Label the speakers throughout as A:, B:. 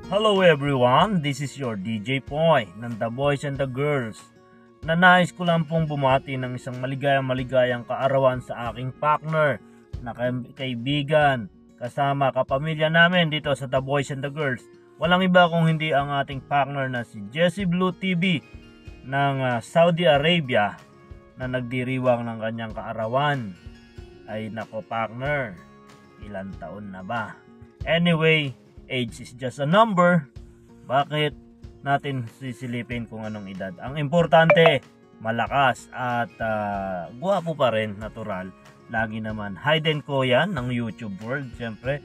A: Hello everyone, this is your DJ Poy ng The Boys and the Girls. Nanais ko lang pong bumati ng isang maligayang kaarawan sa aking partner na kaibigan, kasama kapamilya namin dito sa The Boys and the Girls. Walang iba kung hindi ang ating partner na si Jesse Blue TV ng Saudi Arabia na nagdiriwang ng kanyang kaarawan. Ay nako partner, ilan taon na ba? Anyway, age is just a number. Bakit natin sisilipin kung anong edad? Ang importante, malakas at guwapo pa rin, natural. Lagi naman, hidden ko yan ng YouTube world. Siyempre,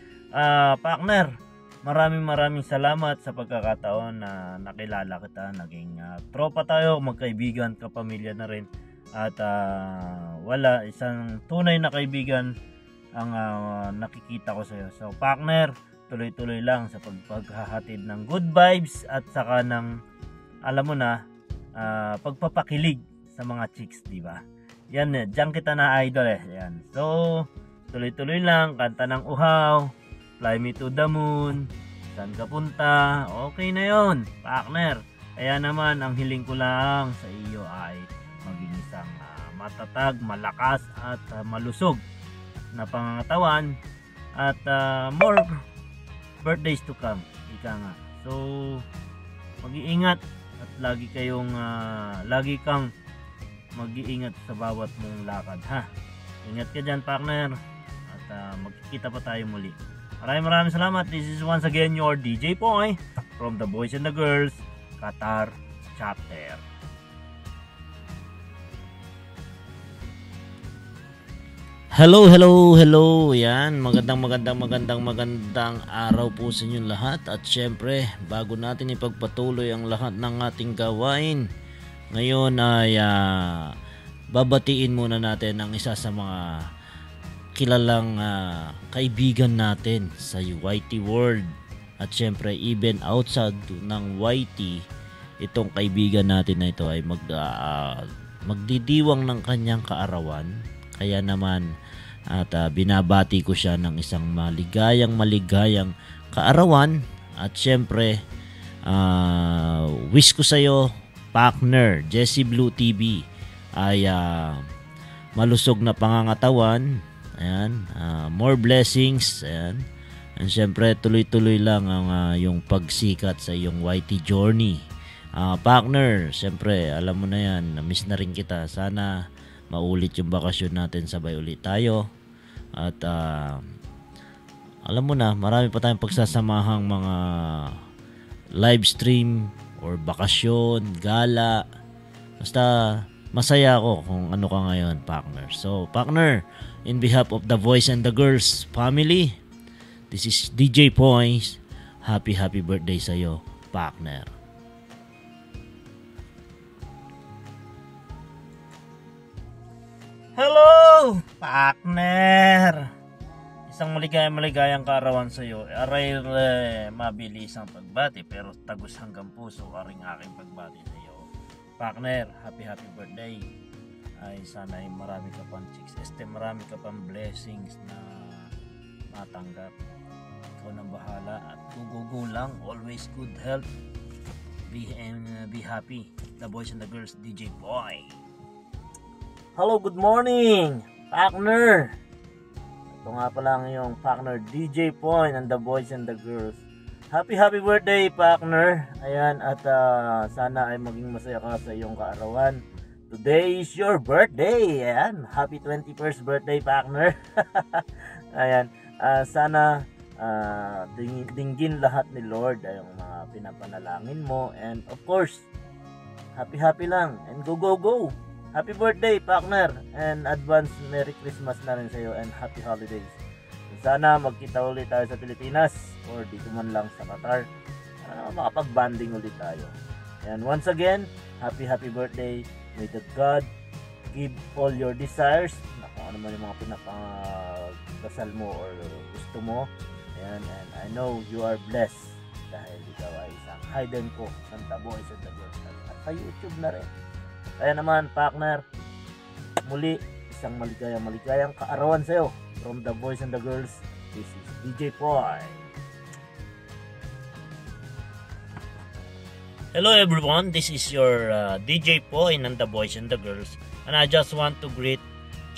A: partner, maraming salamat sa pagkakataon na nakilala kita. Naging tropa tayo, magkaibigan, kapamilya na rin. At wala, isang tunay na kaibigan ang nakikita ko sa iyo. So, partner, tuloy-tuloy lang sa paghahatid ng good vibes at saka ng alam mo na pagpapakilig sa mga chicks, di ba? Yan diyan kita na idol Yan. So, tuloy-tuloy lang, kanta ng Uhaw, Fly Me to the Moon, saan ka punta? Okay na 'yon, partner. Kaya naman ang hiling ko lang sa iyo ay maging isang matatag, malakas at malusog na pangangatawan at more birthdays to come, ika nga. So, mag-iingat at lagi kang mag-iingat sa bawat mong lakad, ha. Ingat ka dyan, partner, at magkikita pa tayo muli. Maraming salamat. This is once again your DJ Poy from The Boys and the Girls Qatar chapter. Hello. Yan, magandang araw po sa inyong lahat. At syempre, bago natin ipagpatuloy ang lahat ng ating gawain, ngayon ay babatiin muna natin ang isa sa mga kilalang kaibigan natin sa YT world. At syempre, even outside ng YT, itong kaibigan natin na ito ay magdidiwang ng kanyang kaarawan. Kaya naman at binabati ko siya ng isang maligayang kaarawan. At syempre, wish ko sa iyo, partner Jesse Blue TV, ay malusog na pangangatawan. Ayan, more blessings. Ayan. And syempre, tuloy-tuloy lang ang yung pagsikat sa iyong YT journey. Partner, syempre, alam mo na yan, na-miss na rin kita. Sana maulit yung bakasyon natin, sabay ulit tayo. At alam mo na, marami pa tayong pagsasamahang mga live stream or bakasyon, gala. Basta masaya ako kung ano ka ngayon, partner. So, partner, in behalf of The Boys and the Girls family, this is DJ Points. Happy birthday sa'yo, partner. Hello, partner! Isang maligayang kaarawan sa iyo. Aray mabilis ang pagbati pero tagus hanggang puso aring aking pagbati sa iyo. Partner, happy birthday. Ay sana ay marami ka pang chicks. Marami ka pang blessings na matanggap. Ikaw nang bahala at go lang. Always good health. Be happy. The Boys and the Girls, DJ Boy. Hello, good morning, partner. Ito nga pala ang iyong partner, DJ Point and The Boys and the Girls. Happy birthday, partner. Ayan, at sana ay maging masaya ka sa iyong kaarawan. Today is your birthday. Ayan, happy 21st birthday, partner. Ayan, sana dinggin lahat ni Lord ay yung mga pinapanalangin mo. And of course, happy lang and go. Happy birthday, partner, and advance Merry Christmas na rin sa iyo and Happy Holidays. Sana magkita ulit tayo sa Pilipinas or dito man lang sa Qatar. Makapag-banding ulit tayo. And once again, happy birthday. May that God give all your desires. Kung ano man yung mga pinapagdasal mo or gusto mo. And I know you are blessed dahil ikaw ay isang hidden ko ng The Boys and the Girls at sa YouTube na rin. Kaya naman, partner, muli isang maligayang kaarawan sa iyo from The Boys and the Girls. This is DJ Poy. Hello everyone, this is your DJ Poy and the boys and the girls, and I just want to greet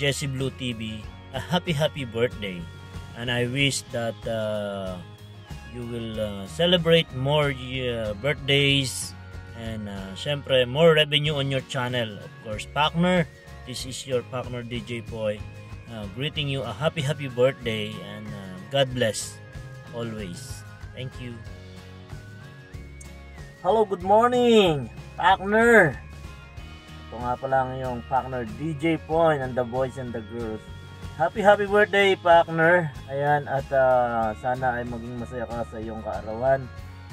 A: Jesse Blue TV a happy birthday, and I wish that you will celebrate more birthdays and syempre more revenue on your channel. Of course, partner, this is your partner DJ Poy greeting you a happy birthday, and God bless always. Thank you. Hello, good morning, partner. Ito nga pala yung partner DJ Poy and the boys and the girls. Happy birthday, partner. Ayan, at sana ay maging masaya ka sa iyong kaarawan.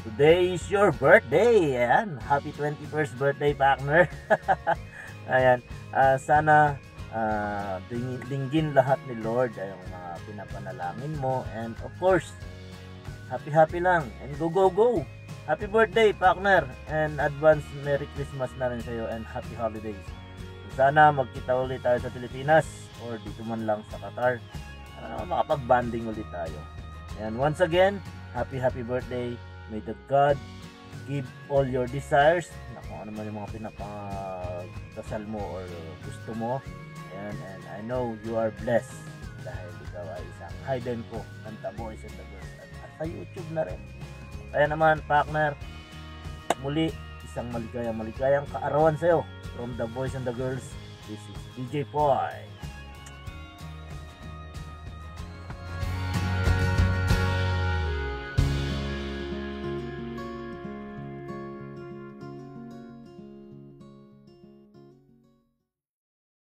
A: Today is your birthday. Ayan, happy 21st birthday, partner. Ayan, sana dinggin lahat ni Lord ay yung mga pinapanalangin mo. And of course, happy lang and go. Happy birthday, partner, and advance Merry Christmas na rin sa iyo and happy holidays. Sana magkita ulit tayo sa Pilipinas or dito man lang sa Qatar. Makapag-banding ulit tayo. And once again, happy birthday. May the God give all your desires, na kung ano man yung mga pinapagdasal mo or gusto mo. And I know you are blessed dahil ikaw ay isang hidden ko ng The Boys and the Girls at sa YouTube na rin. Kaya naman, partner, muli isang maligayang kaarawan sa'yo from The Boys and the Girls. This is DJ Poy.